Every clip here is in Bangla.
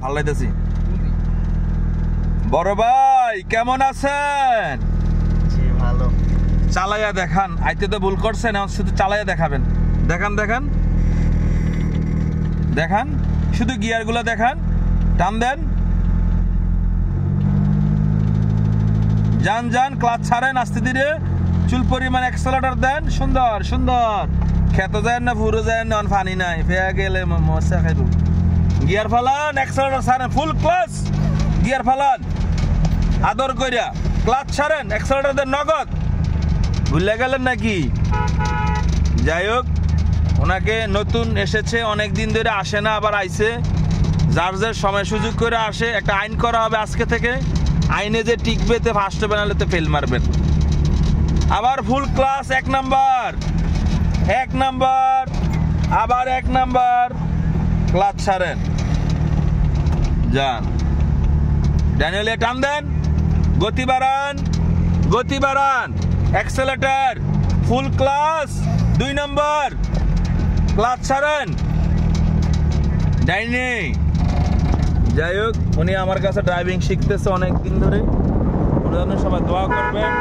আল্লাইতেছি। বড় ভাই কেমন আছেন? জি ভালো। চালাইয়া দেখান। আইতে তো ভুল করছেন, এখন শুধু চালাইয়া দেখাবেন। দেখান দেখান দেখান, শুধু গিয়ারগুলো দেখান। টান দেন, যান যান, ক্লাচ ছাড়েন আস্তে ধীরে, চুল পরিমাণ অ্যাক্সেলেটর দেন। সুন্দর সুন্দর। খেত যায় না, ফুরো যায় না, পানি নাই, ফেয়া গেলে মশা খাইব। গিয়ার ফালান, অ্যাক্সেলেটর ছাড়েন, ফুল ক্লাচ, গিয়ার ফালান আদর কইরা, ক্লাচ ছাড়েন, অ্যাক্সেলেটর দেন নগদ। ভুলে গেলেন নাকি? যাই হোক, ওনাকে নতুন এসেছে, অনেক দিন ধরে আসে না, আবার আইছে। যার যার সময় সুযোগ করে আসে। একটা আইন করা হবে আজকে থেকে, আইনে যে টিকবে তে ফার্স্ট হবে, নাহলে ফেল মারবেন। আবার ফুল ক্লাস, 1 নাম্বার, 1 নাম্বার, আবার 1 নাম্বার, ক্লাচ ছাড়েন, যান। ড্যানিয়েলে টান দেন, গতি বাড়ান, গতি বাড়ান, অ্যাক্সেলেটর, ফুল ক্লাস, 2 নাম্বার, ক্লাচ ছাড়েন, ডাইনে। যাই হোক, উনি আমার কাছে ড্রাইভিং শিখতেছে অনেক দিন ধরে। ওনাদের সবাই দোয়া করবেন,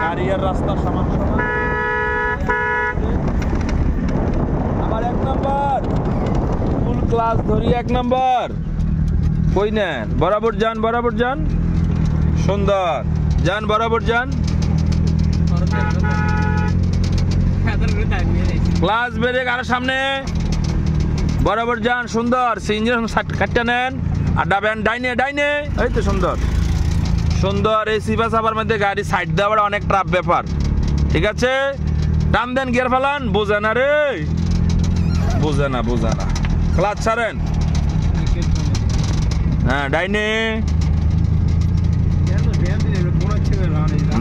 গাড়ি আর রাস্তা সমান সমান। আবার 1 নাম্বার, ফুল ক্লাস ধরি, 1 নাম্বার। কই নেন? বরাবর যান, বরাবর যান, সুন্দর, যান বরাবর যান। ক্লাস ব্রেক আর সামনে, বরাবর যান, সুন্দর। সিঞ্জের কাটটা নেন আর ডাবেন, ডাইনে ডাইনে, এই তো সুন্দর সুন্দর। এই সিপা চাপার মধ্যে গাড়ি সাইড দেওয়ার অনেক ট্রাপ ব্যাপার, ঠিক আছে? টান দেন, গিয়ার ফালান, বোঝে না রে, বোঝে না, বোঝে না। ক্লাচ ছাড়েন, হ্যাঁ ডাইনে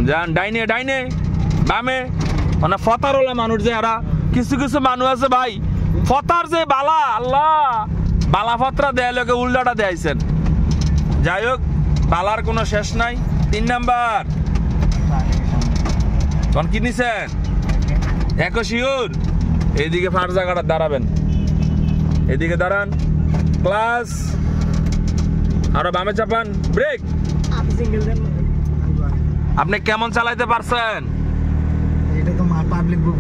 যান, ডাইনে ডাইনে, বামে। মানে ফতারওয়ালা মানুষ যে এরা, কিছু কিছু মানুষ আছে ভাই, ফতার যে বালা, আল্লাহ বালা ফতরা দেয়, লোকে উল্টাটা দেয়াইছেন। যাই হোক, বালার কোনো শেষ নাই। 3 নাম্বার, তখন কি নিছেন? 21 শিওর। এইদিকে ফার জায়গাটা দাঁড়াবেন, এদিকে দাঁড়ান, ক্লাস, আরো বামে চাপান, ব্রেক। আপনি কেমন চালাইতে পারছেন? এটা তো পাবলিক বুক